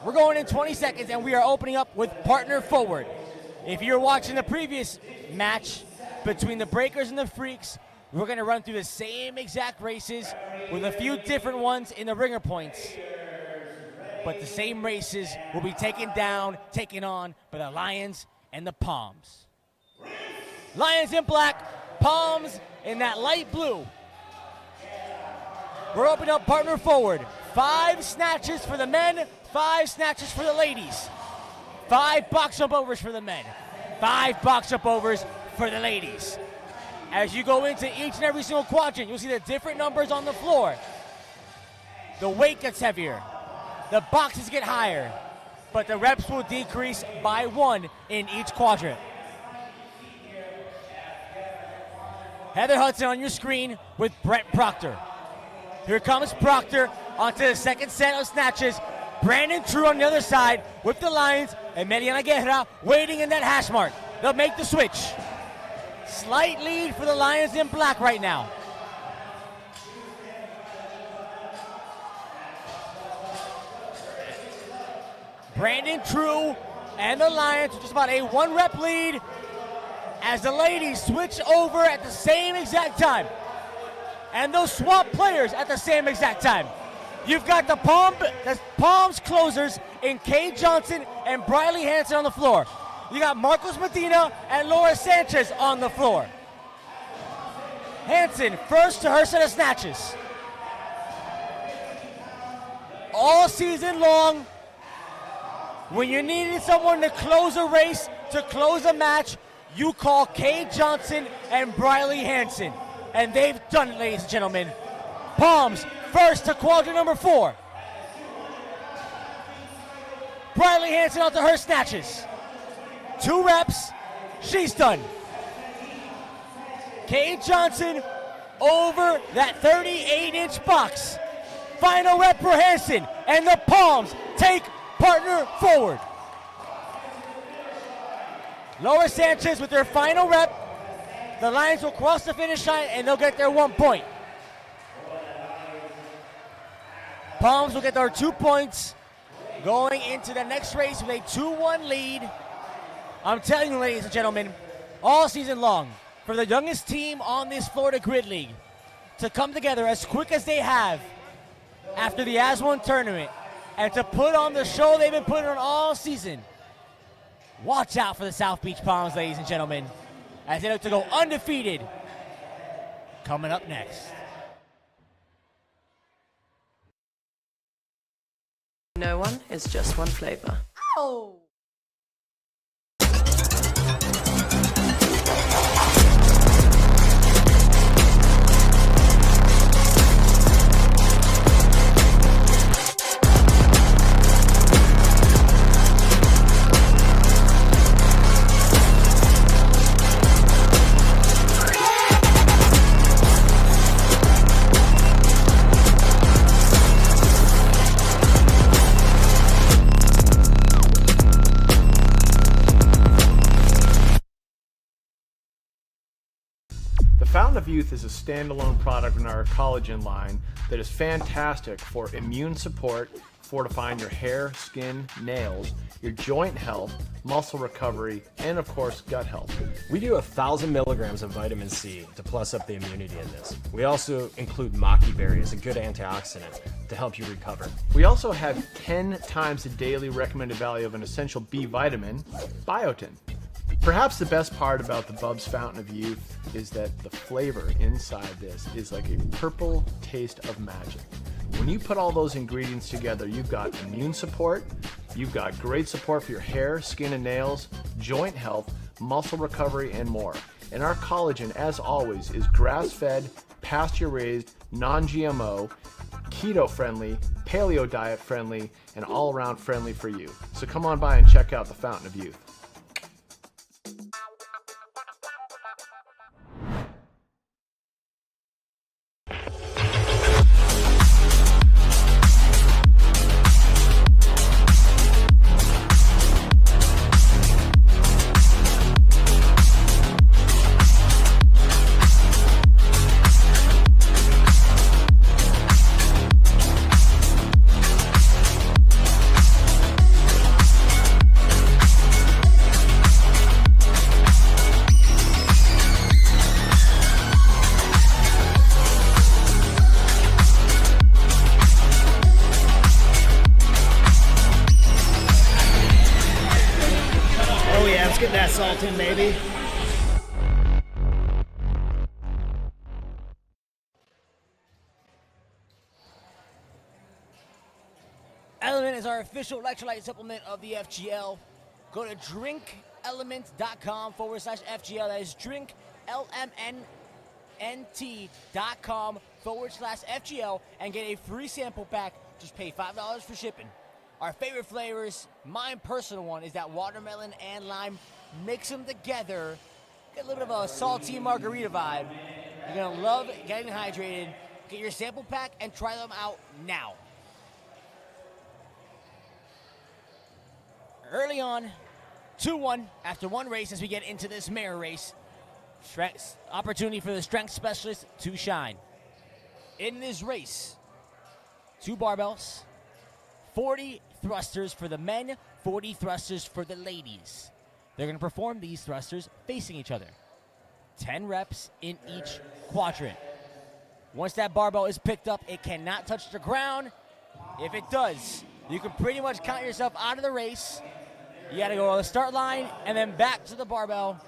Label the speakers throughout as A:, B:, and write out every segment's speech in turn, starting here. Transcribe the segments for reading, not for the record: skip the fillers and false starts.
A: We're going in 20 seconds, and we are opening up with partner forward. If you're watching the previous match between the Breakers and the Freaks, we're going to run through the same exact races with a few different ones in the ringer points. But the same races will be taken on by the Lions and the Palms. Lions in black, Palms in that light blue. We're opening up partner forward. 5 snatches for the men, 5 snatches for the ladies. 5 box jump overs for the men, 5 box jump overs for the ladies. As you go into each and every single quadrant, you'll see the different numbers on the floor. The weight gets heavier, the boxes get higher, but the reps will decrease by 1 in each quadrant. Heather Hudson on your screen with Brett Proctor. Here comes Proctor onto the second set of snatches. Brandon True on the other side with the Lions, and Emiliana Guerra waiting in that hash mark. They'll make the switch. Slight lead for the Lions in black right now. Brandon True and the Lions with just about a 1 rep lead as the ladies switch over at the same exact time. And they'll swap players at the same exact time. You've got the Palms closers in Kay Johnson and Briley Hansen on the floor. You got Marcos Medina and Laura Sanchez on the floor. Hansen first to her set of snatches. All season long, when you needed someone to close a race, to close a match, you call Kay Johnson and Briley Hansen. And they've done it, ladies and gentlemen. Palms first to quadrant number 4. Briley Hansen onto her snatches. 2 reps, she's done. Kay Johnson over that 38-inch box. Final rep for Hansen, and the Palms take partner forward. Laura Sanchez with their final rep. The Lions will cross the finish line and they'll get their 1 point. Palms will get their 2 points going into the next race with a 2-1 lead. I'm telling you, ladies and gentlemen, all season long, for the youngest team on this Florida Grid League to come together as quick as they have after the As-1 tournament and to put on the show they've been putting on all season. Watch out for the South Beach Palms, ladies and gentlemen, as they look to go undefeated. Coming up next.
B: No one is just one flavor.
C: Oh!
D: Fountain of Youth is a standalone product in our collagen line that is fantastic for immune support, fortifying your hair, skin, nails, your joint health, muscle recovery, and of course, gut health.
E: We do 1,000 milligrams of vitamin C to plus up the immunity in this. We also include maki berry as a good antioxidant to help you recover.
D: We also have 10 times the daily recommended value of an essential B vitamin, biotin. Perhaps the best part about the Bubs Fountain of Youth is that the flavor inside this is like a purple taste of magic. When you put all those ingredients together, you've got immune support, you've got great support for your hair, skin and nails, joint health, muscle recovery, and more. And our collagen, as always, is grass-fed, pasture-raised, non-GMO, keto-friendly, paleo diet-friendly, and all-around friendly for you. So come on by and check out the Fountain of Youth.
C: salting, maybe.
A: Element is our official electrolyte supplement of the FGL. Go to DrinkLMNT.com/FGL. That is DrinkLMNT.com/FGL and get a free sample pack. Just pay $5 for shipping. Our favorite flavors, my personal one, is that watermelon and lime. Mix them together. Get a little bit of a salty margarita vibe. You're going to love getting hydrated. Get your sample pack and try them out now. Early on, 2-1 after one race as we get into this mare race. Opportunity for the strength specialist to shine. In this race, 2 barbells, 40 thrusters for the men, 40 thrusters for the ladies. They're going to perform these thrusters facing each other. 10 reps in each quadrant. Once that barbell is picked up, it cannot touch the ground. If it does, you can pretty much count yourself out of the race. You got to go on the start line and then back to the barbell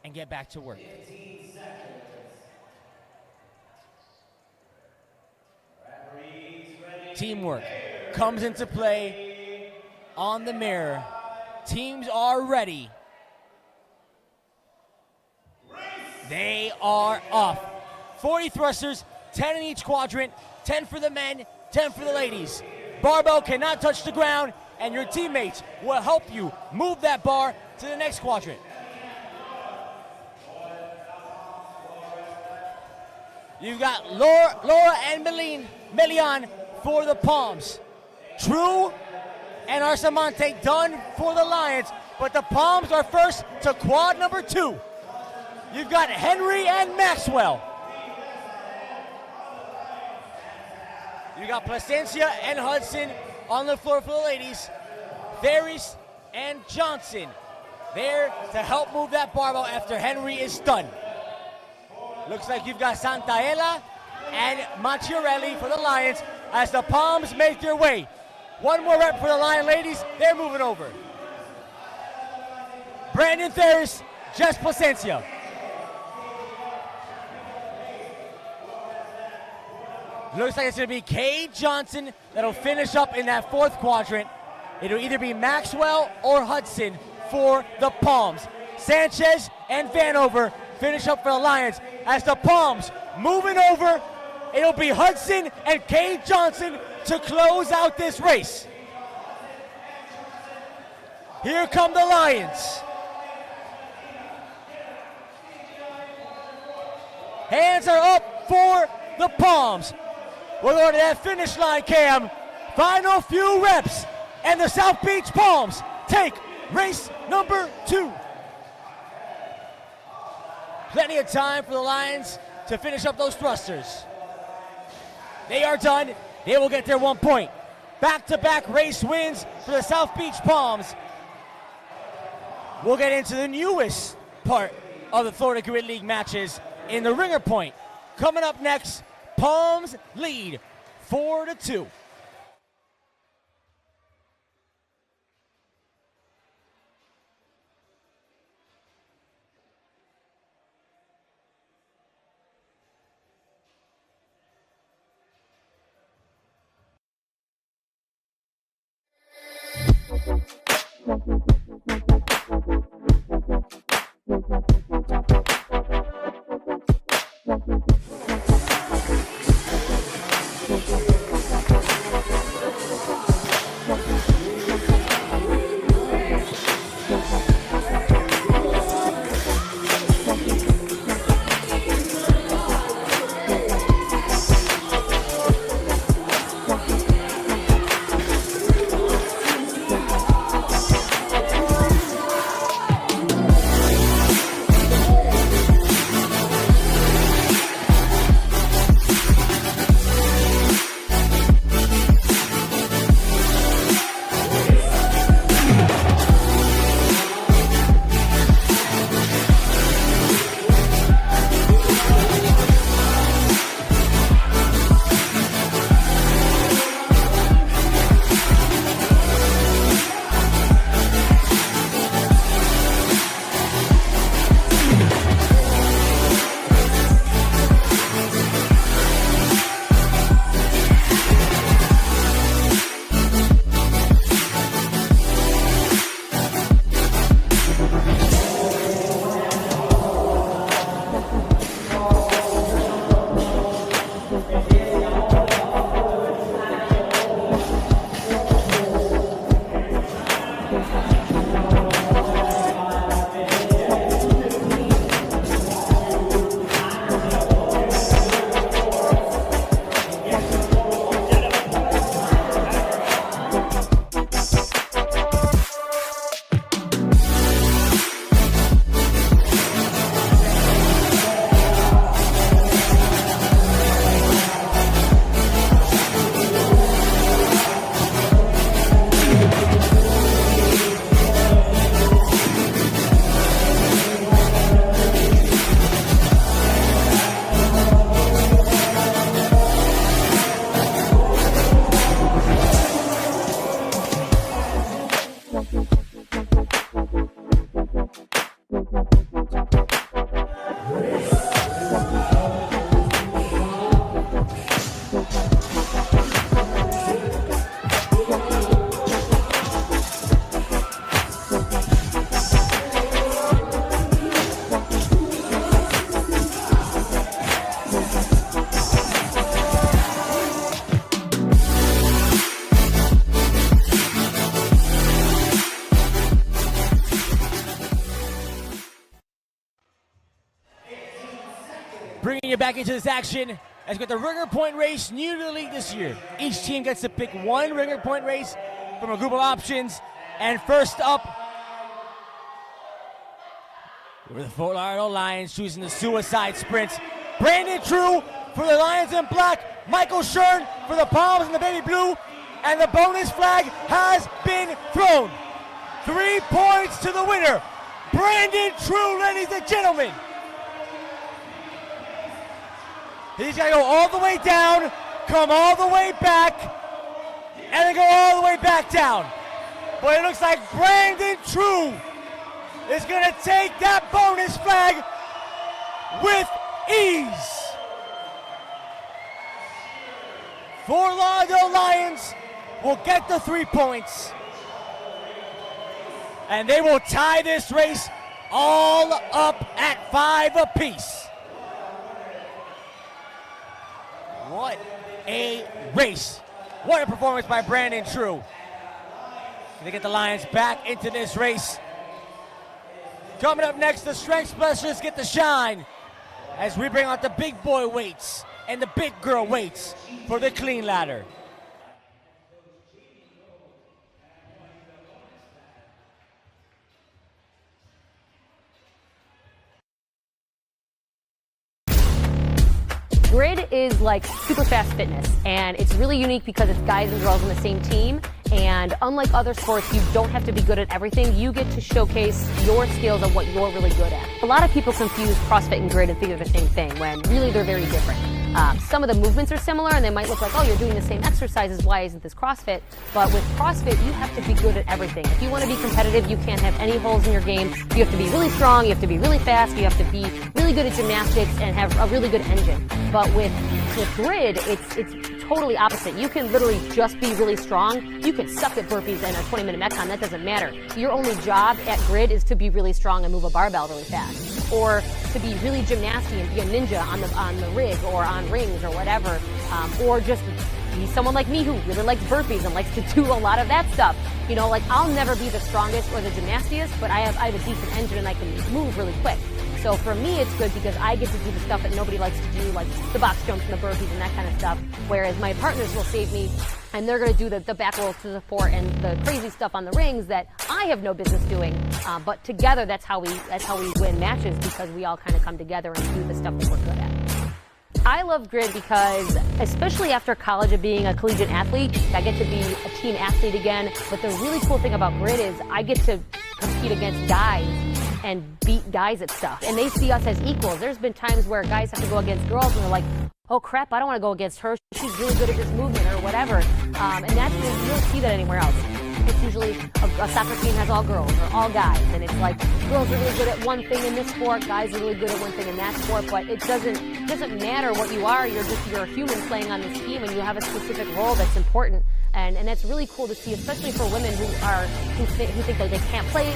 A: and get back to work. Teamwork comes into play on the mirror. Teams are ready. They are off. 40 thrusters, 10 in each quadrant, 10 for the men, 10 for the ladies. Barbell cannot touch the ground, and your teammates will help you move that bar to the next quadrant. You've got Laura and Emiliana for the Palms. True and Arsamante done for the Lions, but the Palms are first to quad number 2. You've got Henry and Maxwell. You got Placencia and Hudson on the floor for the ladies. Ferris and Johnson there to help move that barbell after Henry is done. Looks like you've got Santaella and Macchiarelli for the Lions as the Palms make their way. One more rep for the Lion ladies. They're moving over. Brandon Ferris, Jess Placencia. Looks like it's going to be Cade Johnson that'll finish up in that 4th quadrant. It'll either be Maxwell or Hudson for the Palms. Sanchez and Vanover finish up for the Lions. As the Palms moving over, it'll be Hudson and Cade Johnson to close out this race. Here come the Lions. Hands are up for the Palms. We're going to that finish line, Cam. Final few reps, and the South Beach Palms take race number 2. Plenty of time for the Lions to finish up those thrusters. They are done. They will get their 1 point. Back-to-back race wins for the South Beach Palms. We'll get into the newest part of the Florida Grid League matches in the ringer point. Coming up next, Palms lead 4-2. you back into this action as we got the ringer point race new to the league this year. Each team gets to pick one ringer point race from a group of options. And first up, we're the Lauderdale Lions choosing the suicide sprints. Brandon True for the Lions in black. Michael Schern for the Palms in the baby blue. And the bonus flag has been thrown. 3 points to the winner. Brandon True, ladies and gentlemen. He's got to go all the way down, come all the way back, and then go all the way back down. But it looks like Brandon True is going to take that bonus flag with ease. For Lauderdale Lions will get the 3 points. And they will tie this race all up at 5 apiece. What a race. What a performance by Brandon True. They get the Lions back into this race. Coming up next, the strength specialists get the shine as we bring out the big boy weights and the big girl weights for the clean ladder.
C: Grid is like super fast fitness, and it's really unique because it's guys and girls on the same team. And unlike other sports, you don't have to be good at everything. You get to showcase your skills on what you're really good at. A lot of people confuse CrossFit and Grid and think they're the same thing, when really they're very different. Some of the movements are similar, and they might look like, oh, you're doing the same exercises, why isn't this CrossFit? But with CrossFit, you have to be good at everything. If you want to be competitive, you can't have any holes in your game. You have to be really strong, you have to be really fast, you have to be really good at gymnastics and have a really good engine. But with Grid, it's totally opposite. You can literally just be really strong. You can suck at burpees and a 20-minute Metcon, that doesn't matter. Your only job at Grid is to be really strong and move a barbell really fast. Or to be really gymnasty and be a ninja on the rig or on rings or whatever. Or just be someone like me who really likes burpees and likes to do a lot of that stuff. You know, like I'll never be the strongest or the gymnastiest, but I have a decent engine and I can move really quick. So for me, it's good because I get to do the stuff that nobody likes to do, like the box jumps and the burpees and that kind of stuff. Whereas my partners will save me, and they're going to do the back rolls to the fore and the crazy stuff on the rings that I have no business doing. But together, that's how we win matches, because we all kind of come together and do the stuff that we're good at. I love Grid because, especially after college of being a collegiate athlete, I get to be a team athlete again. But the really cool thing about Grid is I get to compete against guys and beat guys at stuff. And they see us as equals. There's been times where guys have to go against girls and they're like, oh crap, I don't want to go against her. She's really good at this movement or whatever. And that's, you don't see that anywhere else. It's usually a soccer team has all girls or all guys. And it's like, girls are really good at one thing in this sport, guys are really good at one thing in that sport. But it doesn't matter what you are. You're a human playing on this team, and you have a specific role that's important. And that's really cool to see, especially for women who think that they can't play,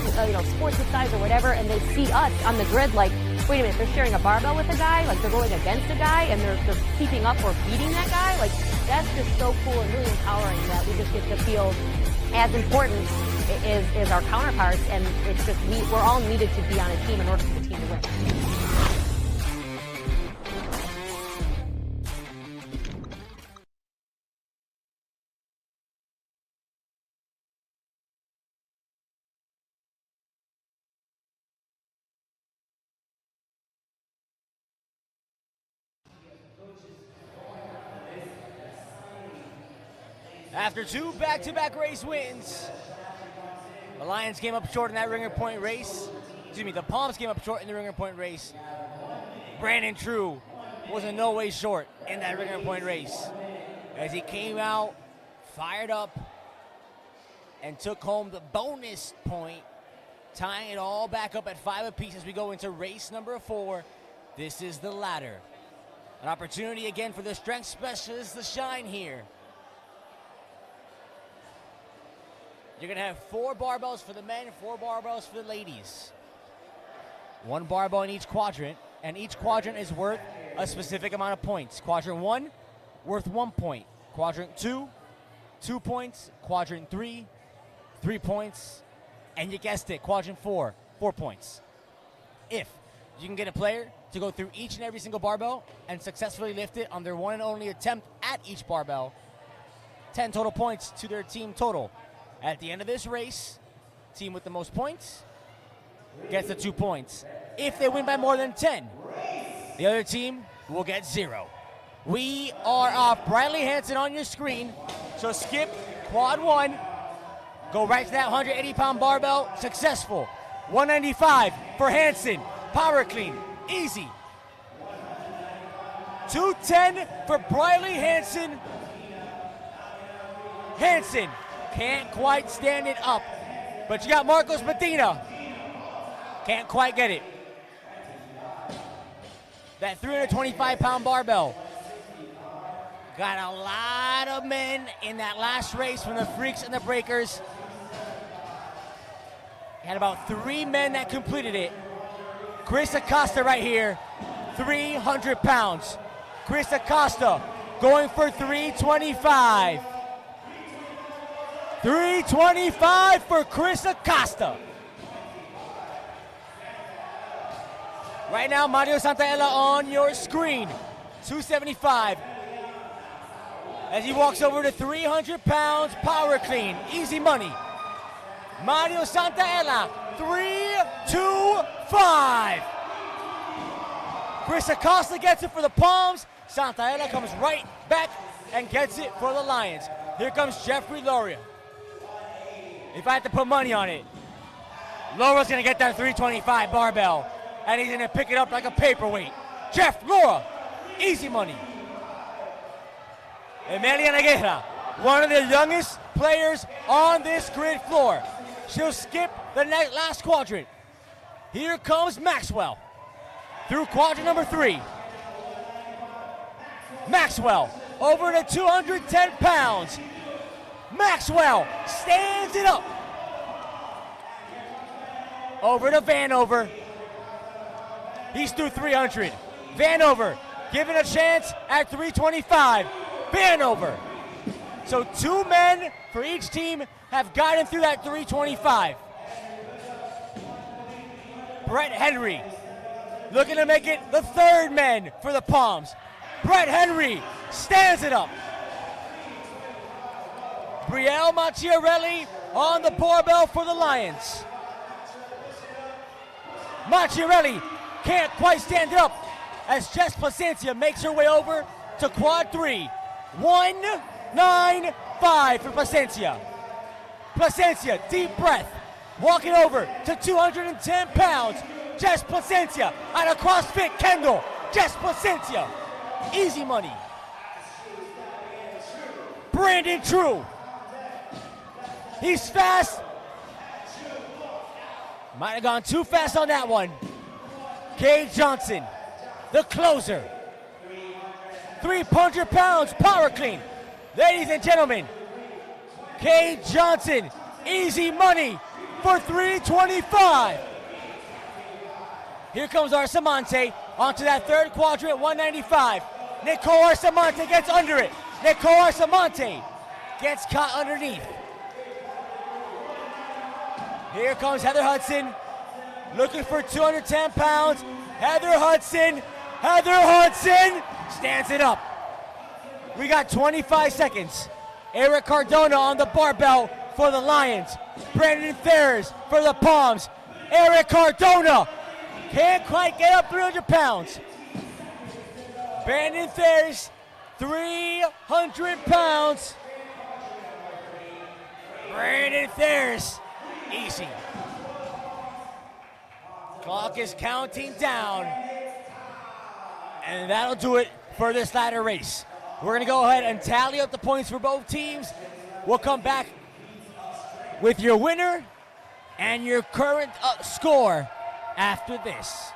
C: sports with guys or whatever, and they see us on the Grid like, wait a minute, they're sharing a barbell with a guy, like they're going against a guy, and they're keeping up or beating that guy. Like, that's just so cool and really empowering that we just get to feel as important as our counterparts, and it's just we're all needed to be on a team in order for the team to win.
A: After 2 back-to-back race wins, the Lions came up short in that ringer point race. The Palms came up short in the ringer point race. Brandon True was in no way short in that ringer point race, as he came out fired up and took home the bonus point, tying it all back up at 5 apiece as we go into race number 4. This is the ladder. An opportunity again for the strength specialists to shine here. You're going to have 4 barbells for the men, 4 barbells for the ladies. 1 barbell in each quadrant, and each quadrant is worth a specific amount of points. Quadrant 1, worth 1 point. Quadrant 2, 2 points. Quadrant 3, 3 points. And you guessed it, quadrant 4, 4 points. If you can get a player to go through each and every single barbell and successfully lift it on their one and only attempt at each barbell. 10 total points to their team total. At the end of this race, team with the most points gets the 2 points. If they win by more than 10, the other team will get 0. We are off. Bradley Hansen on your screen. So skip quad 1. Go right to that 180-pound barbell. Successful. 195 for Hansen. Power clean. Easy. 210 for Bradley Hansen. Hansen can't quite stand it up. But you got Marcos Medina. Can't quite get it. That 325-pound barbell. Got a lot of men in that last race from the Freaks and the Breakers. Had about 3 men that completed it. Chris Acosta right here, 300 pounds. Chris Acosta going for 325. 325 for Chris Acosta. Right now, Mario Santaella on your screen, 275. As he walks over to 300 pounds, power clean, easy money. Mario Santaella, 325. Chris Acosta gets it for the Palms. Santaella comes right back and gets it for the Lions. Here comes Jeffrey Loria. If I had to put money on it, Laura's gonna get that 325 barbell, and he's gonna pick it up like a paperweight. Jeff Laura, easy money. Emiliana Guerra, one of the youngest players on this grid floor. She'll skip the last quadrant. Here comes Maxwell through quadrant number 3. Maxwell over to 210 pounds. Maxwell stands it up. Over to Vanover. He's through 300. Vanover given a chance at 325. Vanover. So 2 men for each team have gotten through that 325. Brett Henry looking to make it the 3rd man for the Palms. Brett Henry stands it up. Brielle Macchiarelli on the barbell for the Lions. Macchiarelli can't quite stand it up as Jess Placencia makes her way over to quad 3. 195 for Placencia. Placencia, deep breath, walking over to 210 pounds. Jess Placencia out of CrossFit Kendall. Jess Placencia, easy money. Brandon True, he's fast. Might have gone too fast on that one. Cade Johnson, the closer. 300 pounds, power clean. Ladies and gentlemen, Cade Johnson, easy money for 325. Here comes Arsamonte onto that 3rd quadrant, 195. Nicole Arsamonte gets under it. Nicole Arsamonte gets caught underneath. Here comes Heather Hudson, looking for 210 pounds. Heather Hudson stands it up. We got 25 seconds. Eric Cardona on the barbell for the Lions. Brandon Ferris for the Palms. Eric Cardona can't quite get up 300 pounds. Brandon Ferris, 300 pounds. Brandon Ferris, easy. Clock is counting down. And that'll do it for this ladder race. We're gonna go ahead and tally up the points for both teams. We'll come back with your winner and your current score after this.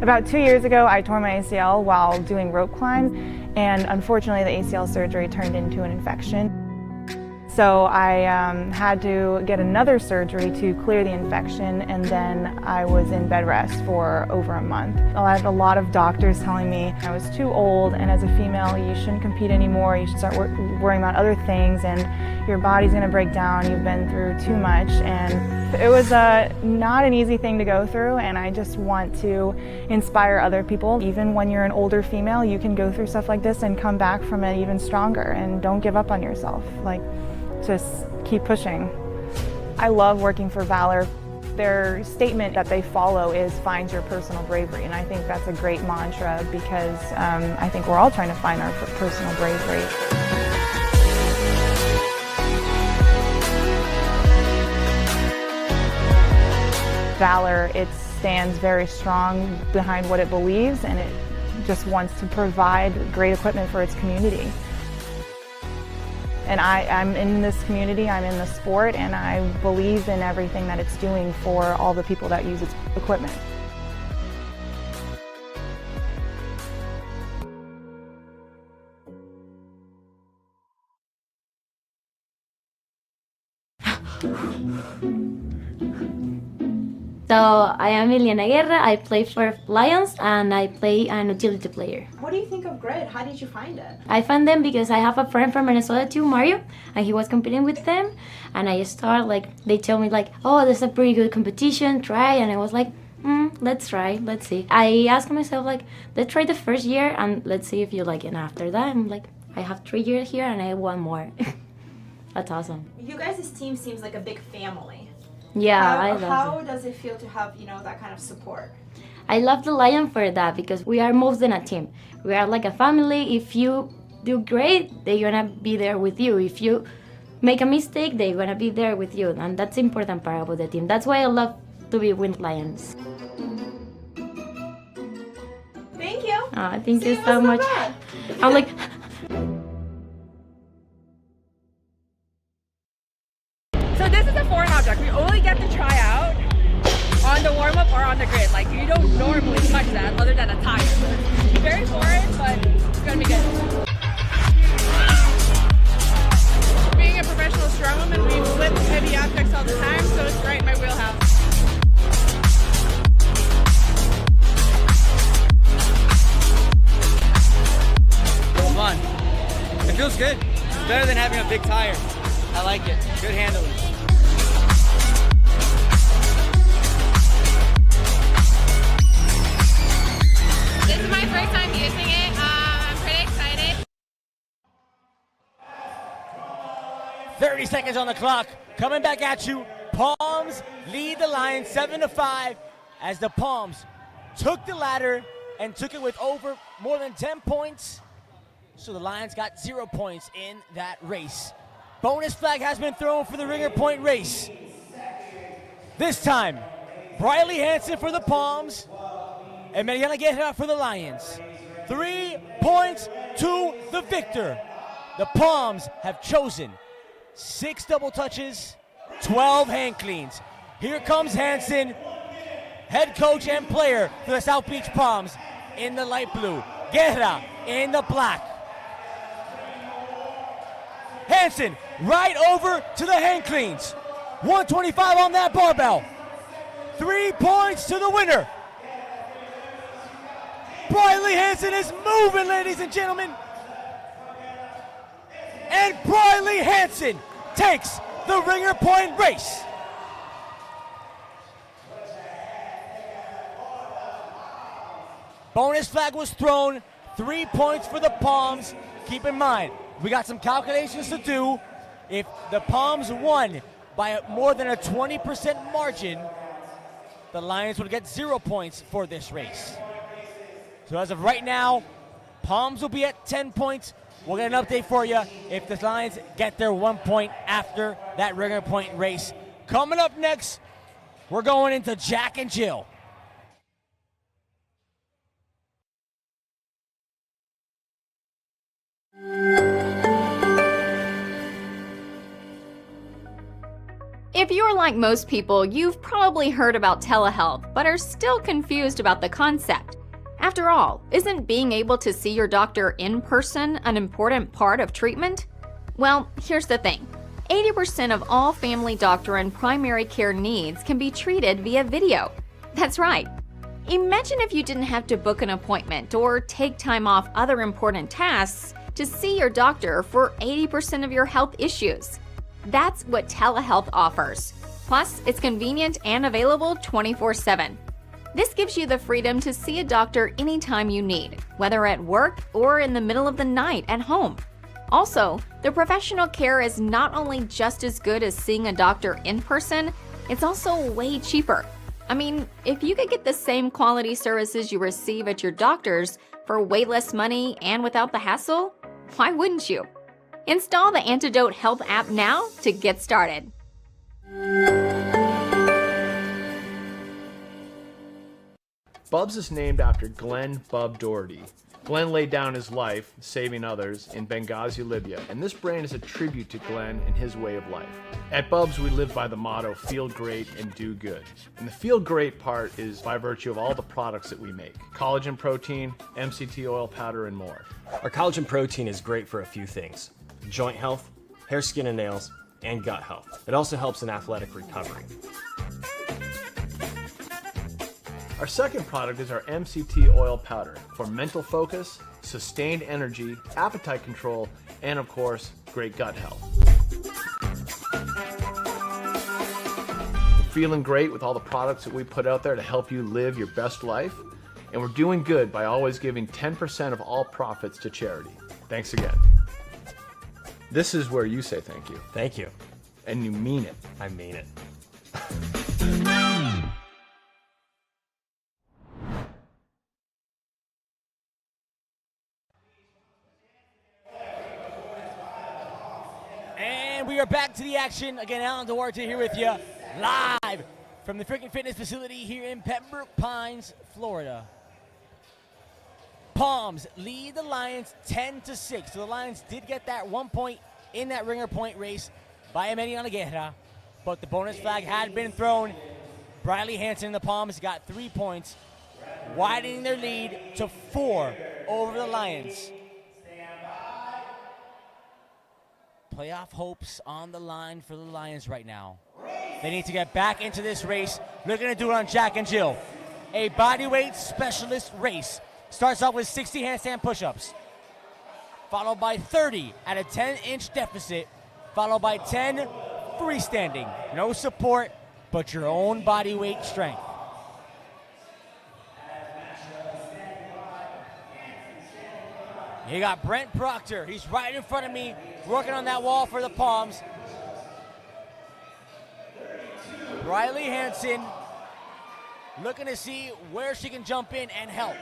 F: About 2 years ago, I tore my ACL while doing rope climbs, and unfortunately the ACL surgery turned into an infection. So I had to get another surgery to clear the infection, and then I was in bed rest for over a month. I had a lot of doctors telling me I was too old, and as a female you shouldn't compete anymore, you should start worrying about other things, and your body's going to break down, you've been through too much. And it was not an easy thing to go through, and I just want to inspire other people. Even when you're an older female, you can go through stuff like this and come back from it even stronger, and don't give up on yourself. Like, just keep pushing. I love working for Valor. Their statement that they follow is find your personal bravery, and I think that's a great mantra because I think we're all trying to find our personal bravery. Valor, it stands very strong behind what it believes, and it just wants to provide great equipment for its community. And I'm in this community, I'm in the sport, and I believe in everything that it's doing for all the people that use its equipment.
G: So I am Emiliana Guerra, I play for Lions and I play an utility player.
H: What do you think of Grid? How did you find it?
G: I found them because I have a friend from Minnesota too, Mario, and he was competing with them. And I started they told me oh, there's a pretty good competition, try. And I was like, let's try, let's see. I asked myself let's try the first year and let's see if you like it. And after that, I'm I have 3 years here and I want more. That's awesome.
H: You guys' team seems like a big family.
G: Yeah, I love it.
H: How does it feel to have, that kind of support?
G: I love the Lion for that because we are more than a team. We are like a family. If you do great, they're gonna be there with you. If you make a mistake, they're gonna be there with you. And that's the important part about the team. That's why I love to be with Lions.
H: Thank you.
G: Thank you so much. I'm
I: So this is a foreign object. We only get to try out on the warm-up or on the grid. You don't normally touch that other than a tire. It's very foreign, but it's gonna be good. Being a professional strongwoman, we flip heavy objects all the time, so it's right in my wheelhouse.
A: Fun. It feels good. It's better than having a big tire. I like it. Good handling.
I: This is my first time using it. I'm pretty excited.
A: 30 seconds on the clock. Coming back at you. Palms lead the Lions 7-5 as the Palms took the ladder and took it with more than 10 points. So the Lions got 0 points in that race. Bonus flag has been thrown for the ringer point race. This time, Briley Hansen for the Palms and Emiliana Guerra for the Lions. 3 points to the victor. The Palms have chosen 6 double touches, 12 hand cleans. Here comes Hansen, head coach and player for the South Beach Palms in the light blue. Guerra in the black. Hansen right over to the hand cleans. 125 on that barbell. 3 points to the winner. Briley Hansen is moving, ladies and gentlemen. And Briley Hansen takes the ringer point race. Bonus flag was thrown. 3 points for the Palms. Keep in mind, we got some calculations to do. If the Palms won by more than a 20% margin, the Lions would get 0 points for this race. So as of right now, Palms will be at 10 points. We'll get an update for you if the Lions get their 1 point after that ringer point race. Coming up next, we're going into Jack and Jill.
J: If you're like most people, you've probably heard about telehealth, but are still confused about the concept. After all, isn't being able to see your doctor in person an important part of treatment? Well, here's the thing. 80% of all family doctor and primary care needs can be treated via video. That's right. Imagine if you didn't have to book an appointment or take time off other important tasks to see your doctor for 80% of your health issues. That's what telehealth offers. Plus, it's convenient and available 24/7. This gives you the freedom to see a doctor anytime you need, whether at work or in the middle of the night at home. Also, the professional care is not only just as good as seeing a doctor in person, it's also way cheaper. I mean, if you could get the same quality services you receive at your doctor's for way less money and without the hassle, why wouldn't you? Install the Antidote Health app now to get started.
D: Bubs is named after Glenn "Bub" Doherty. Glenn laid down his life saving others in Benghazi, Libya, and this brand is a tribute to Glenn and his way of life. At Bubs, we live by the motto, feel great and do good. And the feel great part is by virtue of all the products that we make. Collagen protein, MCT oil powder, and more.
E: Our collagen protein is great for a few things: joint health, hair, skin, and nails, and gut health. It also helps in athletic recovery.
D: Our second product is our MCT oil powder for mental focus, sustained energy, appetite control, and of course, great gut health. We're feeling great with all the products that we put out there to help you live your best life, and we're doing good by always giving 10% of all profits to charity. Thanks again. This is where you say thank you.
E: Thank you.
D: And you mean it.
E: I mean it.
A: And we are back to the action. Again, Alan Duarte here with you, live from the Freaking Fitness facility here in Pembroke Pines, Florida. Palms lead the Lions 10-6. So the Lions did get that 1 point in that ringer point race by Emiliana Guerra, but the bonus flag had been thrown. Briley Hansen and the Palms got 3 points, widening their lead to 4 over the Lions. Playoff hopes on the line for the Lions right now. They need to get back into this race. Looking to do it on Jack and Jill. A bodyweight specialist race. Starts off with 60 handstand push-ups, followed by 30 at a 10-inch deficit, followed by 10 freestanding. No support, but your own body weight strength. You got Brent Proctor. He's right in front of me, working on that wall for the Palms. Riley Hansen looking to see where she can jump in and help.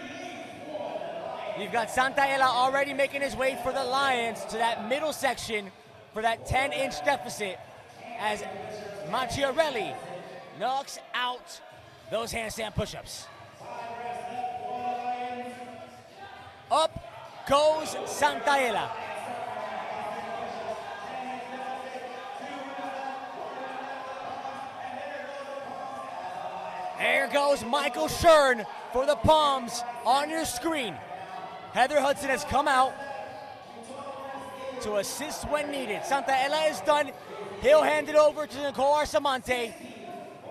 A: You've got Santaella already making his way for the Lions to that middle section for that 10-inch deficit as Macchiarelli knocks out those handstand push-ups. Up goes Santaella. There goes Michael Schern for the Palms on your screen. Heather Hudson has come out to assist when needed. Santaella is done. He'll hand it over to Nicole Arsamonte.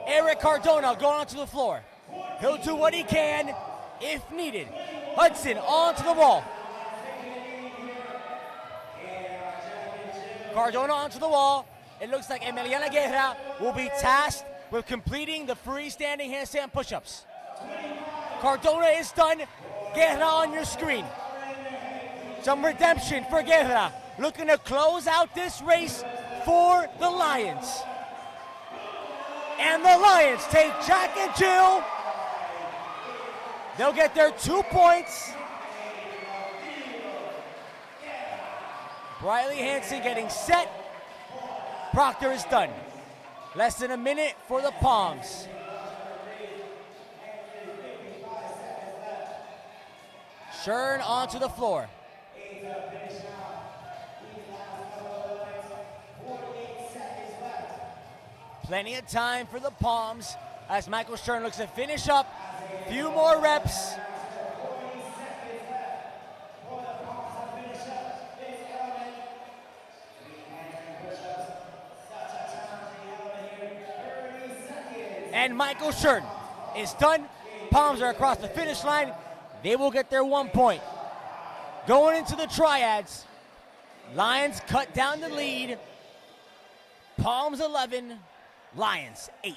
A: Eric Cardona going onto the floor. He'll do what he can if needed. Hudson onto the wall. Cardona onto the wall. It looks like Emiliana Guerra will be tasked with completing the freestanding handstand push-ups. Cardona is done. Guerra on your screen. Some redemption for Guerra. Looking to close out this race for the Lions. And the Lions take Jack and Jill. They'll get their 2 points. Briley Hansen getting set. Proctor is done. Less than a minute for the Palms. Schern onto the floor. Plenty of time for the Palms as Michael Schern looks to finish up. Few more reps. And Michael Shern is done. Palms are across the finish line. They will get their 1 point. Going into the triads, Lions cut down the lead. Palms 11, Lions 8.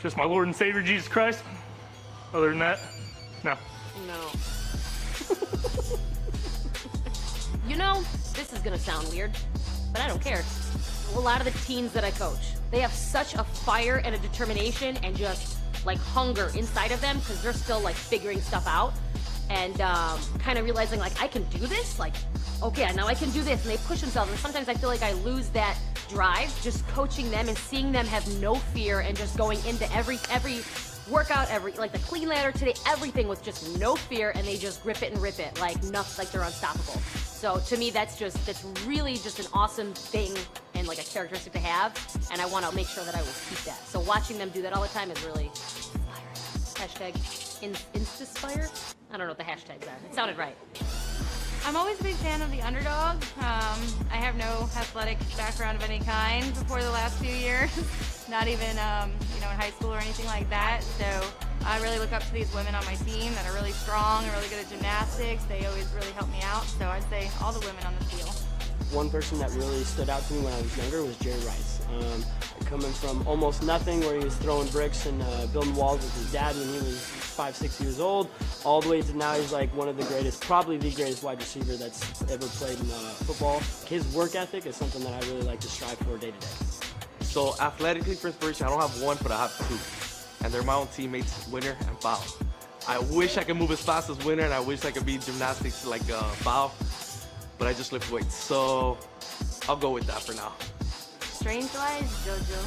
K: Just my Lord and Savior, Jesus Christ. Other than that, no.
C: No. You know, this is gonna sound weird, but I don't care. A lot of the teams that I coach, they have such a fire and a determination and just like hunger inside of them because they're still like figuring stuff out and kind of realizing like I can do this. Like, okay, now I can do this, and they push themselves. And sometimes I feel like I lose that drive just coaching them and seeing them have no fear and just going into every workout, like the clean ladder today, everything with just no fear, and they just grip it and rip it like nothing, like they're unstoppable. So to me, that's really just an awesome thing and like a characteristic to have, and I want to make sure that I will keep that. So watching them do that all the time is really inspiring. Hashtag Instaspire? I don't know what the hashtags are. It sounded right.
L: I'm always a big fan of the underdog. I have no athletic background of any kind before the last few years, not even in high school or anything like that. So I really look up to these women on my team that are really strong and really good at gymnastics. They always really help me out. So I'd say all the women on the field.
M: One person that really stood out to me when I was younger was Jerry Rice. Coming from almost nothing, where he was throwing bricks and building walls with his dad when he was 5-6 years old, all the way to now he's like one of the greatest, probably the greatest wide receiver that's ever played in football. His work ethic is something that I really like to strive for day to day.
N: So athletically for inspiration, I don't have one, but I have two. And they're my own teammates, Winner and Foul. I wish I could move as fast as Winner, and I wish I could be gymnastics like Foul, but I just lift weights. So I'll go with that for now.
O: Strength-wise, JoJo.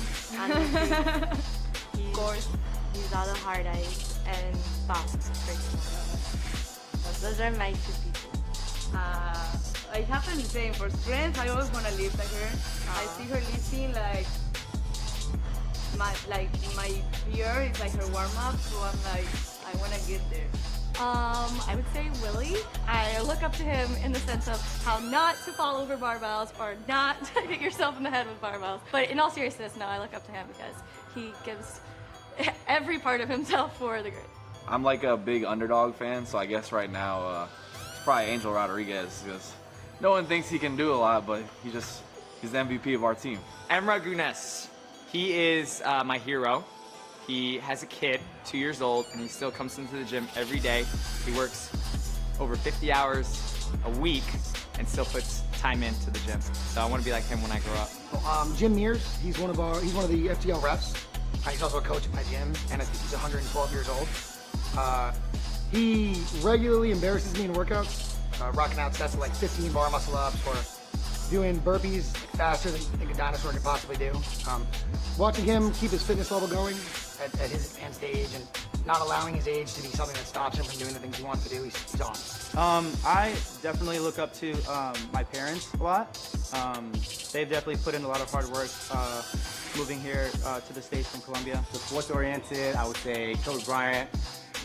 O: Of course. He's all the hard eyes and fast. Those are my two people.
P: I happen the same. For strength, I always want to lift like her. I see her lifting like my fear is like her warm-up, so I'm like, I want to get there.
L: I would say Willie. I look up to him in the sense of how not to fall over barbells or not to hit yourself in the head with barbells. But in all seriousness, no, I look up to him because he gives every part of himself for the group.
Q: I'm like a big underdog fan, so I guess right now it's probably Angel Rodriguez, because no one thinks he can do a lot, but he's the MVP of our team.
R: Emra Gunes. He is my hero. He has a kid, 2 years old, and he still comes into the gym every day. He works over 50 hours a week and still puts time into the gym. So I want to be like him when I grow up.
S: Jim Mears, he's one of the FGL reps. He's also a coach at my gym, and I think he's 112 years old. He regularly embarrasses me in workouts, rocking out sets of like 15 bar muscle ups or doing burpees faster than a dinosaur could possibly do. Watching him keep his fitness level going at his advanced age and not allowing his age to be something that stops him from doing the things he wants to do, he's awesome.
T: I definitely look up to my parents a lot. They've definitely put in a lot of hard work moving here to the States from Colombia.
U: So sports oriented, I would say Kobe Bryant,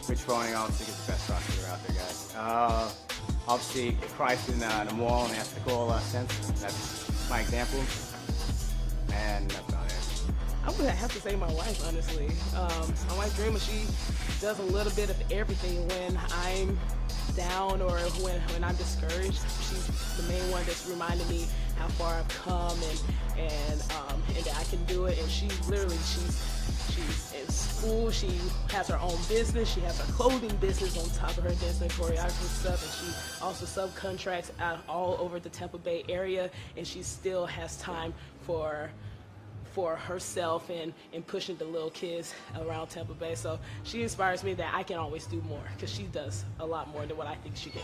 U: Rich Froning, obviously gets the best roster out there, guys. Obviously, Christ in the mall in the ethical sense, that's my example. And that's about it.
V: I would have to say my wife, honestly. My wife Dreamer, she does a little bit of everything when I'm down or when I'm discouraged. She's the main one that's reminding me how far I've come and that I can do it. And she's in school. She has her own business. She has her clothing business on top of her dancing choreography stuff, and she also subcontracts out all over the Tampa Bay area. And she still has time for for herself and pushing the little kids around Tampa Bay. So she inspires me that I can always do more because she does a lot more than what I think she can.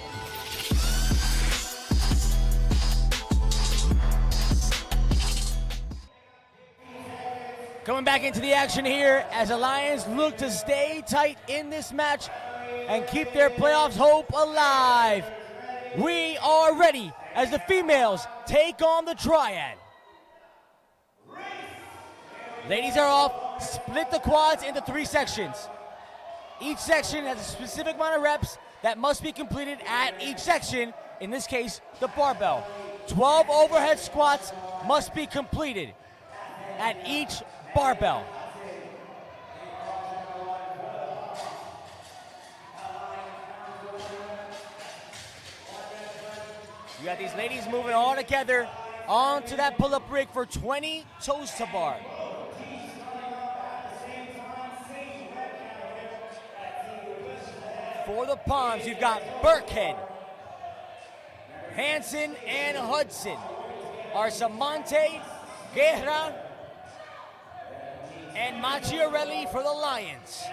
A: Coming back into the action here as the Lions look to stay tight in this match and keep their playoffs hope alive. We are ready as the females take on the triad. Ladies are off. Split the quads into 3 sections. Each section has a specific amount of reps that must be completed at each section, in this case, the barbell. 12 overhead squats must be completed at each barbell. You got these ladies moving all together onto that pull-up rig for 20 toes to bar. For the palms, you've got Burkhead, Hansen, and Hudson. Arsamonte, Guerra, and Macchiarelli for the Lions.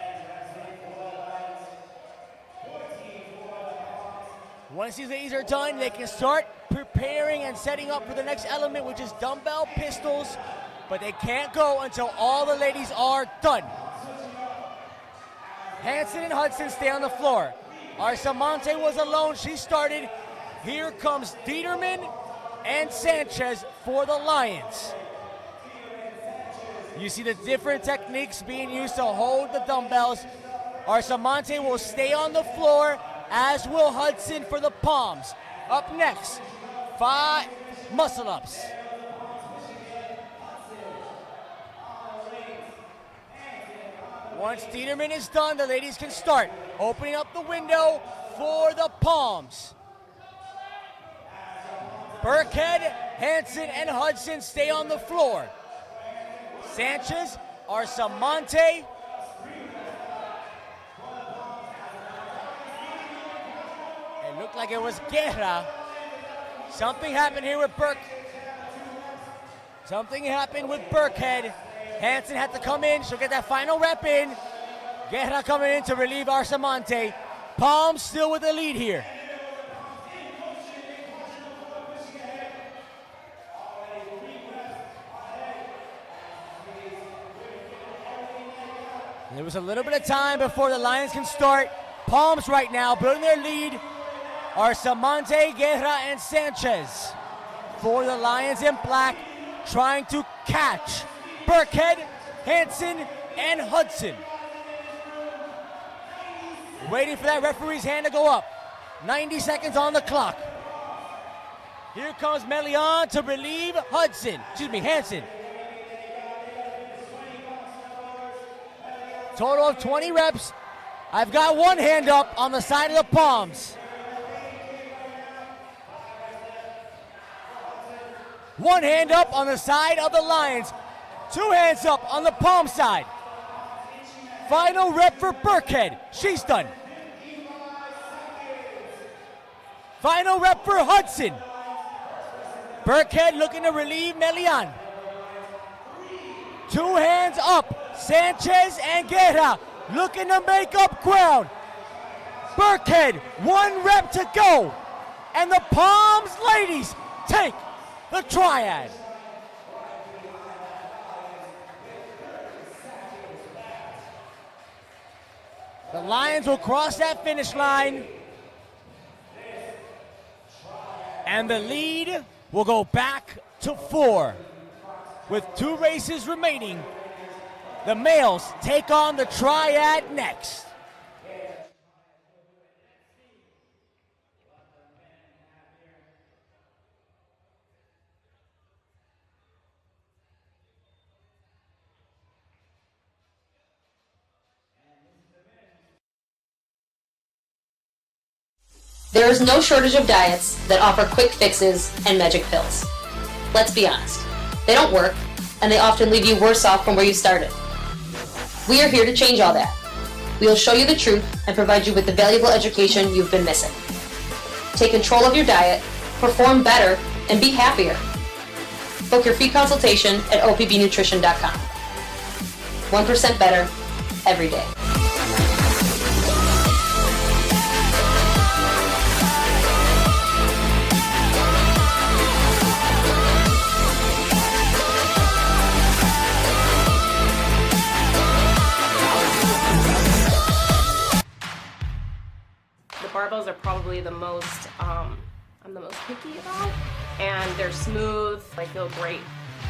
A: Once these ladies are done, they can start preparing and setting up for the next element, which is dumbbell pistols, but they can't go until all the ladies are done. Hansen and Hudson stay on the floor. Arsamonte was alone, she started. Here comes Dieterman and Sanchez for the Lions. You see the different techniques being used to hold the dumbbells. Arsamonte will stay on the floor, as will Hudson for the palms. Up next, 5 muscle-ups. Once Dieterman is done, the ladies can start opening up the window for the palms. Burkhead, Hansen, and Hudson stay on the floor. Sanchez, Arsamonte, it looked like it was Guerra. Something happened here with Something happened with Burkhead. Hansen had to come in, she'll get that final rep in. Guerra coming in to relieve Arsamonte. Palms still with the lead here. There was a little bit of time before the Lions can start. Palms right now, building their lead. Arsamonte, Guerra, and Sanchez for the Lions in black, trying to catch Burkhead, Hansen, and Hudson. Waiting for that referee's hand to go up. 90 seconds on the clock. Here comes Emiliana to relieve Hansen. Total of 20 reps. I've got one hand up on the side of the palms. One hand up on the side of the Lions. 2 hands up on the palm side. Final rep for Burkhead. She's done. Final rep for Hudson. Burkhead looking to relieve Emiliana. 2 hands up. Sanchez and Guerra looking to make up ground. Burkhead, 1 rep to go. And the Palms ladies take the triad. The Lions will cross that finish line. And the lead will go back to 4. With 2 races remaining, the males take on the triad next.
C: There is no shortage of diets that offer quick fixes and magic pills. Let's be honest, they don't work, and they often leave you worse off from where you started. We are here to change all that. We will show you the truth and provide you with the valuable education you've been missing. Take control of your diet, perform better, and be happier. Book your free consultation at opbnutrition.com. 1% better every day.
B: The barbells are probably the most, I'm the most picky about, and they're smooth, they feel great.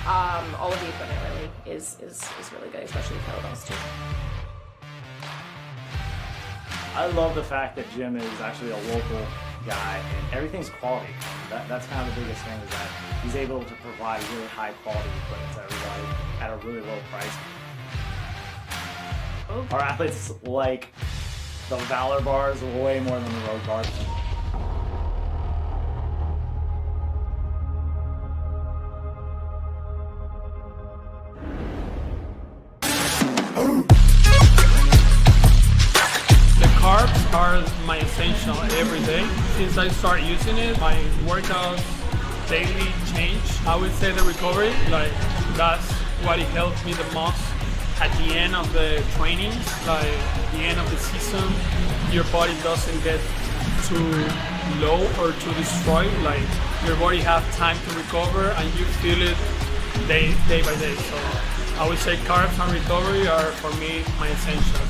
B: All of the equipment really is really good, especially the kettlebells too.
F: I love the fact that Jim is actually a local guy and everything's quality. That's kind of the biggest thing, is that he's able to provide really high quality equipment to everybody at a really low price. Our athletes like the Valor bars way more than the road bars.
W: Carbs are my essential every day. Since I started using it, my workouts daily change. I would say the recovery, that's what it helps me the most. At the end of the trainings, the end of the season, your body doesn't get too low or too destroyed. Your body has time to recover and you feel it day by day. So I would say carbs and recovery are, for me, my essential.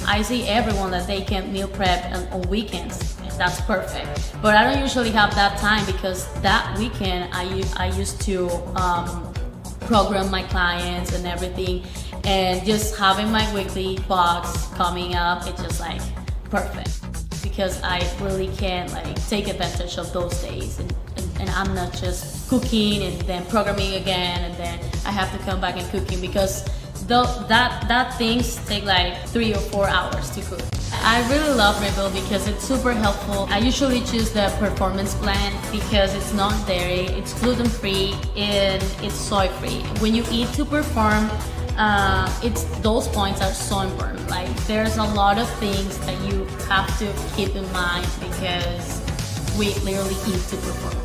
X: I see everyone that they can meal prep on weekends. That's perfect. But I don't usually have that time because that weekend I used to program my clients and everything, and just having my weekly box coming up, it's just perfect because I really can take advantage of those days, and I'm not just cooking and then programming again and then I have to come back and cooking, because that things take 3 or 4 hours to cook. I really love Rebuild because it's super helpful. I usually choose the performance plan because it's not dairy, it's gluten free, and it's soy free. When you eat to perform, those points are so important. There's a lot of things that you have to keep in mind because we literally eat to perform.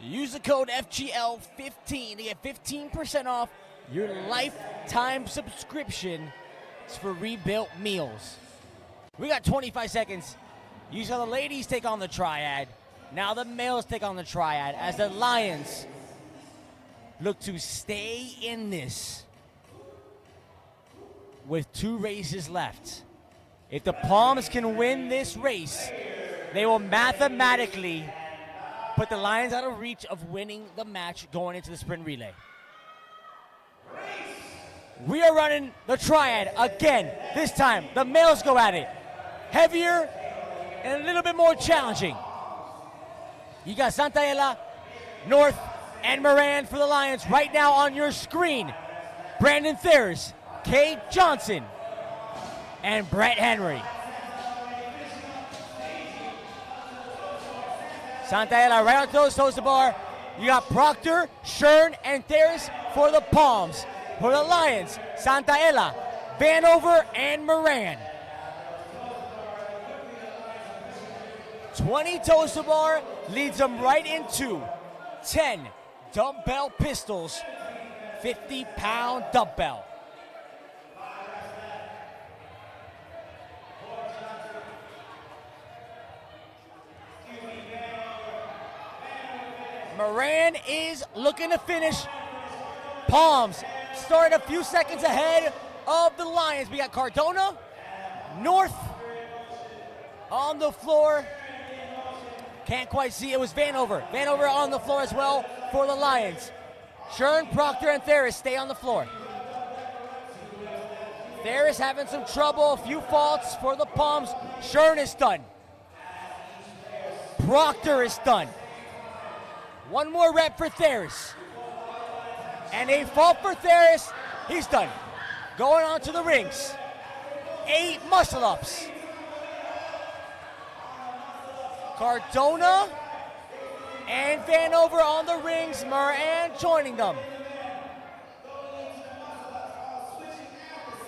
A: Use the code FGL15 to get 15% off your lifetime subscription for rebuilt meals. We got 25 seconds. You saw the ladies take on the triad. Now the males take on the triad as the Lions look to stay in this with 2 races left. If the Palms can win this race, they will mathematically put the Lions out of reach of winning the match going into the sprint relay. We are running the triad again. This time, the males go at it. Heavier and a little bit more challenging. You got Santaella, North, and Moran for the Lions right now on your screen. Brandon Thayers, Kay Johnson, and Brett Henry. Santaella right on toes to bar. You got Proctor, Shern, and Thayers for the Palms. For the Lions, Santaella, Vanover, and Moran. 20 toes to bar leads them right into 10 dumbbell pistols, 50-pound dumbbell. Moran is looking to finish. Palms start a few seconds ahead of the Lions. We got Cardona, North on the floor. Can't quite see, it was Vanover. Vanover on the floor as well for the Lions. Shern, Proctor, and Thayers stay on the floor. Thayers having some trouble, a few faults for the Palms. Shern is done. Proctor is done. One more rep for Thayers. And a fault for Theris. He's done. Going on to the rings. 8 muscle-ups. Cardona and Vanover on the rings. Moran joining them.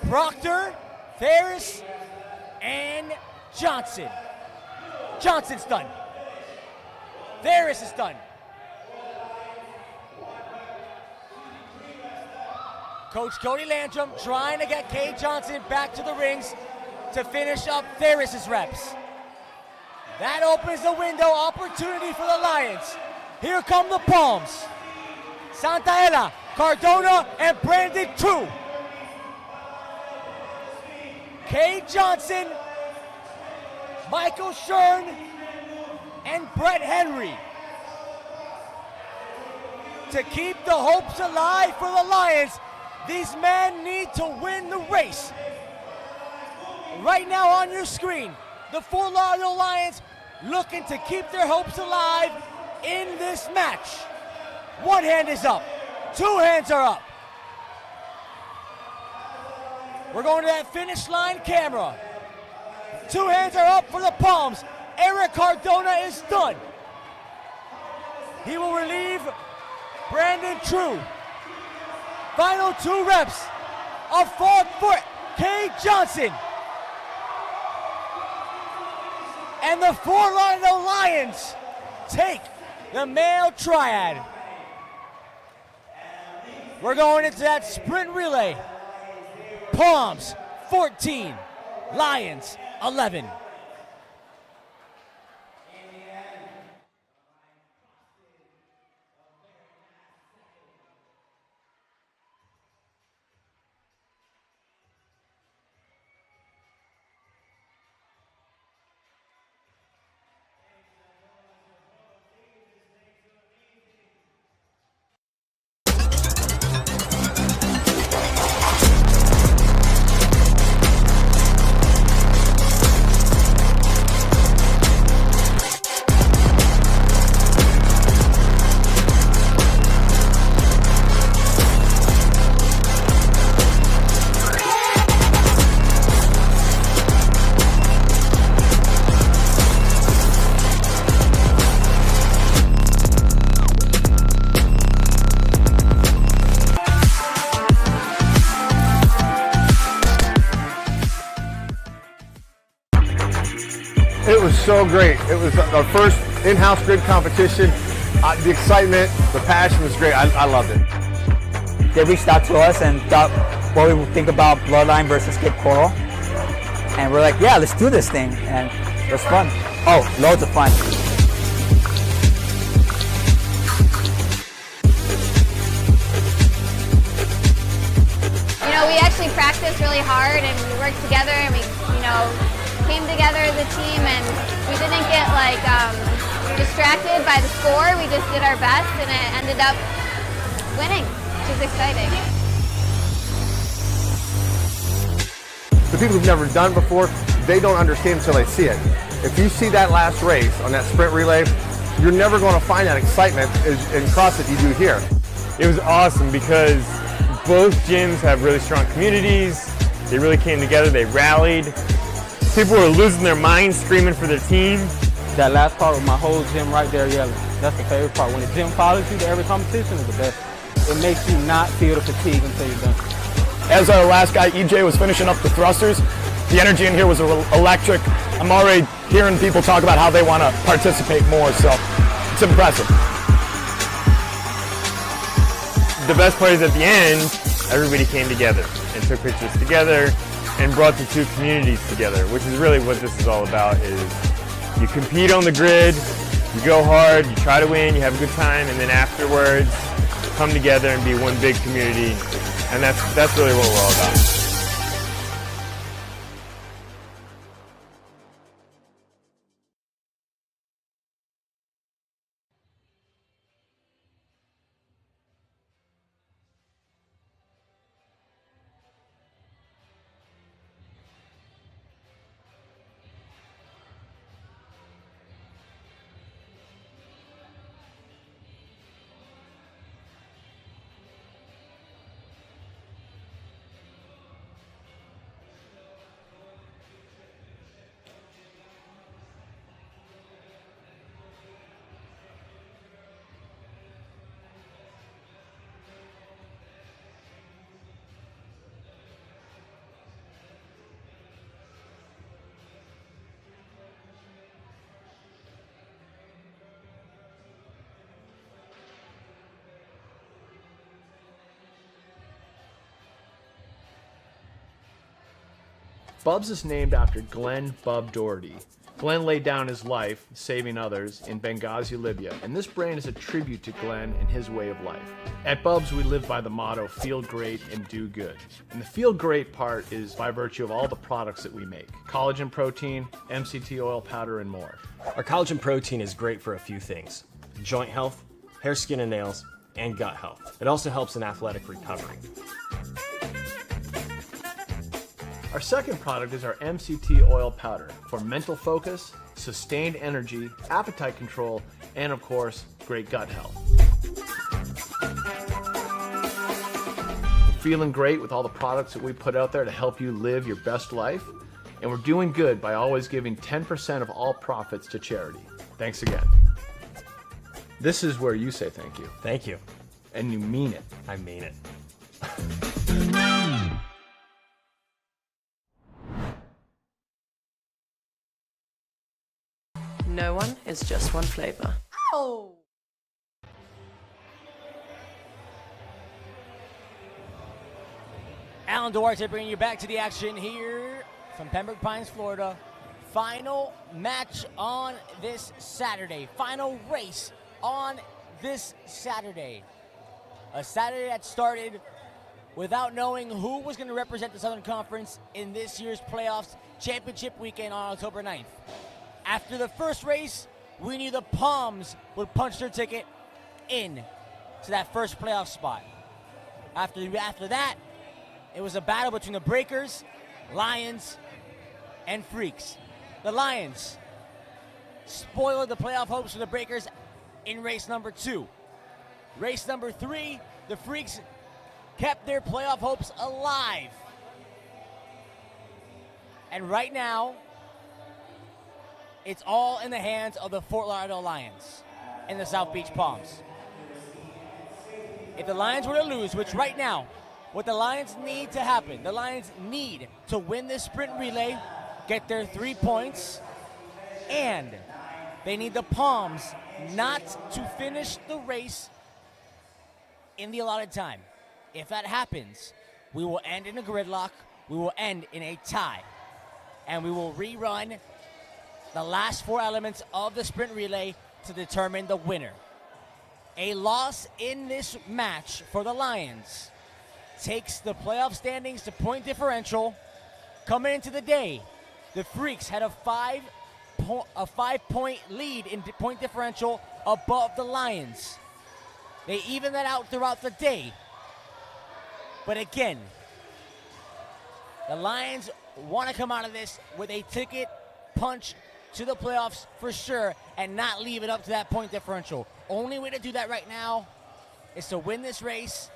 A: Proctor, Theris, and Johnson. Johnson's done. Theris is done. Coach Cody Landrum trying to get Kay Johnson back to the rings to finish up Theris' reps. That opens the window, opportunity for the Lions. Here come the Palms. Santaella, Cardona, and Brandon True. Kay Johnson, Michael Shern, and Brett Henry. To keep the hopes alive for the Lions, these men need to win the race. Right now on your screen, the Fort Lauderdale Lions looking to keep their hopes alive in this match. One hand is up, 2 hands are up. We're going to that finish line camera. 2 hands are up for the Palms. Eric Cardona is done. He will relieve Brandon True. Final 2 reps of fault for Kay Johnson. And the Fort Lauderdale Lions take the male triad. We're going into that sprint relay. Palms 14, Lions 11.
G: It was so great. It was our first in-house grid competition. The excitement, the passion was great. I loved it.
H: They reached out to us and thought what we would think about Bloodline versus Kid Coral. And we're like, yeah, let's do this thing. And it was fun. Oh, loads of fun.
I: You know, we actually practiced really hard and we worked together and we, came together as a team and we didn't get distracted by the score. We just did our best and it ended up winning, which is exciting.
G: The people who've never done before, they don't understand until they see it. If you see that last race on that sprint relay, you're never going to find that excitement in CrossFit you do here.
J: It was awesome because both gyms have really strong communities. They really came together, they rallied. People were losing their minds, screaming for their team.
T: That last part with my whole gym right there yelling, that's the favorite part. When the gym follows you to every competition is the best. It makes you not feel the fatigue until you're done.
Y: As our last guy, EJ, was finishing up the thrusters, the energy in here was electric. I'm already hearing people talk about how they want to participate more, so it's impressive.
J: The best part is at the end, everybody came together and took pictures together and brought the two communities together, which is really what this is all about. Is you compete on the grid, you go hard, you try to win, you have a good time, and then afterwards come together and be one big community, and that's really what we're all about.
D: Bubs is named after Glenn "Bub" Doherty. Glenn laid down his life saving others in Benghazi, Libya, and this brand is a tribute to Glenn and his way of life. At Bubs, we live by the motto, feel great and do good. And the feel great part is by virtue of all the products that we make. Collagen protein, MCT oil powder, and more.
E: Our collagen protein is great for a few things: joint health, hair, skin, and nails, and gut health. It also helps in athletic recovery.
D: Our second product is our MCT oil powder for mental focus, sustained energy, appetite control, and of course, great gut health. We're feeling great with all the products that we put out there to help you live your best life, and we're doing good by always giving 10% of all profits to charity. Thanks again. This is where you say thank you.
E: Thank you.
D: And you mean it.
E: I mean it.
K: No one is just one flavor.
A: Oh! Alan Duarte bringing you back to the action here from Pembroke Pines, Florida. Final match on this Saturday. Final race on this Saturday. A Saturday that started without knowing who was going to represent the Southern Conference in this year's playoffs championship weekend on October 9th. After the first race, we knew the Palms would punch their ticket in to that first playoff spot. After that, it was a battle between the Breakers, Lions, and Freaks. The Lions spoiled the playoff hopes for the Breakers in race number 2. Race number 3, the Freaks kept their playoff hopes alive. And right now, it's all in the hands of the Fort Lauderdale Lions and the South Beach Palms. If the Lions were to lose, which right now, what the Lions need to happen, the Lions need to win this sprint relay, get their 3 points, and they need the Palms not to finish the race in the allotted time. If that happens, we will end in a gridlock, we will end in a tie, and we will rerun the last 4 elements of the sprint relay to determine the winner. A loss in this match for the Lions takes the playoff standings to point differential. Coming into the day, the Freaks had a 5-point lead in point differential above the Lions. They evened that out throughout the day. But again, the Lions want to come out of this with a ticket punch to the playoffs for sure and not leave it up to that point differential. Only way to do that right now is to win this race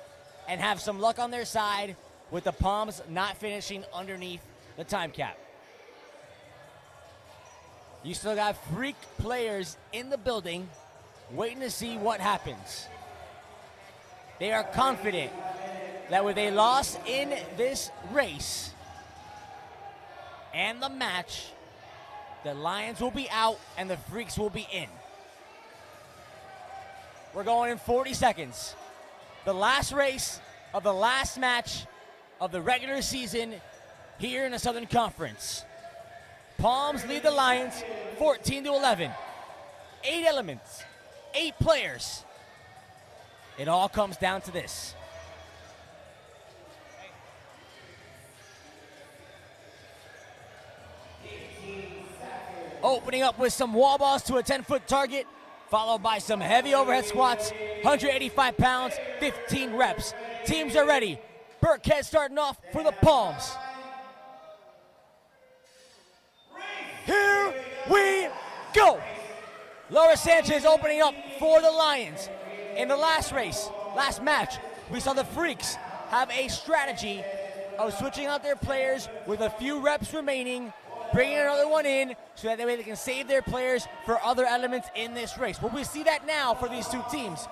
A: and have some luck on their side with the Palms not finishing underneath the time cap. You still got Freak players in the building waiting to see what happens. They are confident that with a loss in this race and the match, the Lions will be out and the Freaks will be in. We're going in 40 seconds. The last race of the last match of the regular season here in the Southern Conference. Palms lead the Lions 14-11. 8 elements, 8 players. It all comes down to this. Opening up with some wall balls to a 10-foot target, followed by some heavy overhead squats, 185 pounds, 15 reps. Teams are ready. Burkhead starting off for the Palms. Here we go. Laura Sanchez opening up for the Lions. In the last race, last match, we saw the Freaks have a strategy of switching out their players with a few reps remaining, bringing another one in so that way they can save their players for other elements in this race. Will we see that now for these two teams?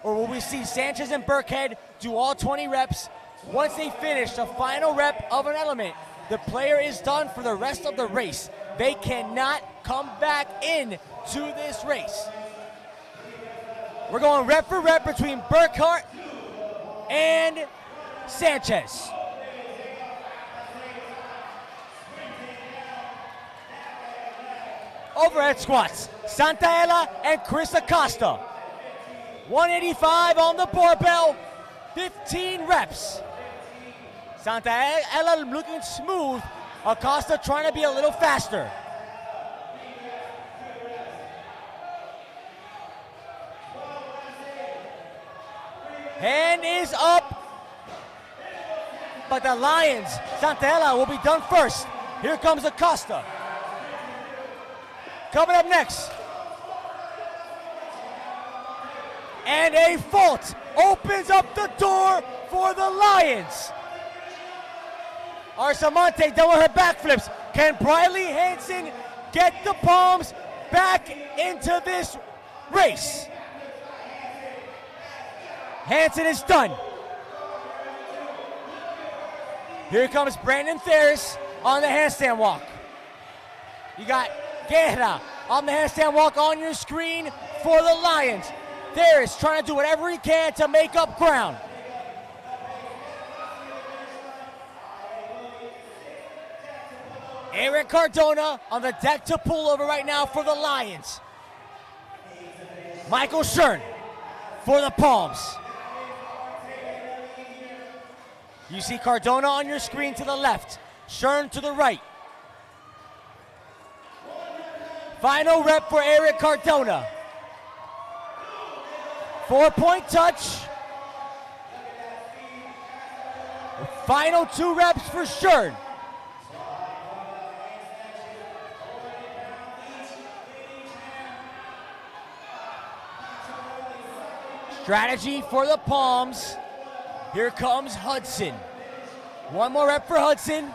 A: Or will we see Sanchez and Burkhead do all 20 reps? Once they finish the final rep of an element, the player is done for the rest of the race. They cannot come back in to this race. We're going rep for rep between Burkhart and Sanchez. overhead squats. Santaella and Chris Acosta. 185 on the barbell, 15 reps. Santaella looking smooth. Acosta trying to be a little faster. Hand is up. But the Lions, Santaella will be done first. Here comes Acosta. Coming up next. And a fault opens up the door for the Lions. Arsamante done with her backflips. Can Briley Hansen get the Palms back into this race? Hansen is done. Here comes Brandon Ferris on the handstand walk. You got Guerra on the handstand walk on your screen for the Lions. Ferris trying to do whatever he can to make up ground. Eric Cardona on the deck to pull over right now for the Lions. Michael Schern for the Palms. You see Cardona on your screen to the left, Schern to the right. Final rep for Eric Cardona. 4-point touch. Final 2 reps for Schern. Strategy for the Palms. Here comes Hudson. 1 more rep for Hudson.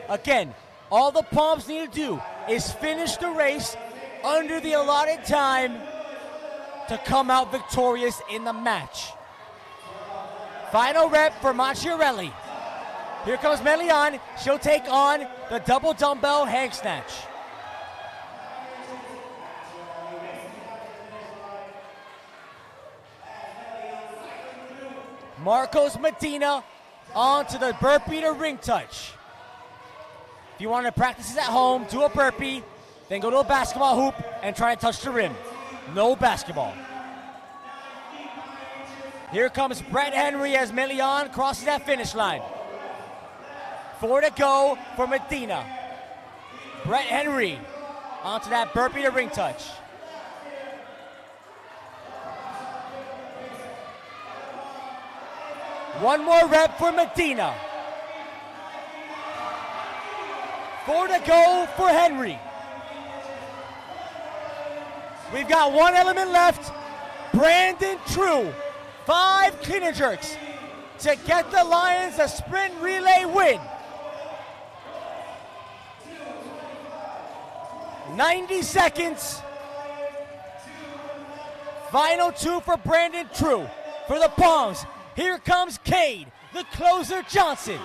A: Again, all the Palms need to do is finish the race under the allotted time to come out victorious in the match. Final rep for Macchiarelli. Here comes Emiliana. She'll take on the double dumbbell hang snatch. Marcos Medina onto the burpee to ring touch. If you want to practice this at home, do a burpee, then go to a basketball hoop and try to touch the rim. No basketball. Here comes Brett Henry as Emiliana crosses that finish line. 4 to go for Medina. Brett Henry onto that burpee to ring touch. One more rep for Medina. 4 to go for Henry. We've got 1 element left. Brandon True. 5 clean and jerks to get the Lions a sprint relay win. 90 seconds. Final 2 for Brandon True. For the Palms, here comes Cade, the closer Johnson.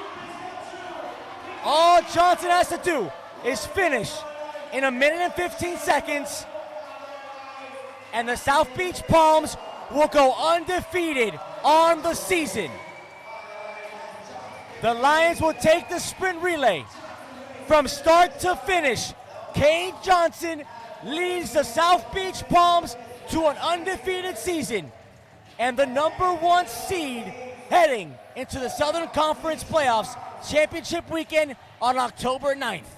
A: All Johnson has to do is finish in 1 minute and 15 seconds, and the South Beach Palms will go undefeated on the season. The Lions will take the sprint relay. From start to finish, Cade Johnson leads the South Beach Palms to an undefeated season and the #1 seed heading into the Southern Conference Playoffs Championship weekend on October 9th.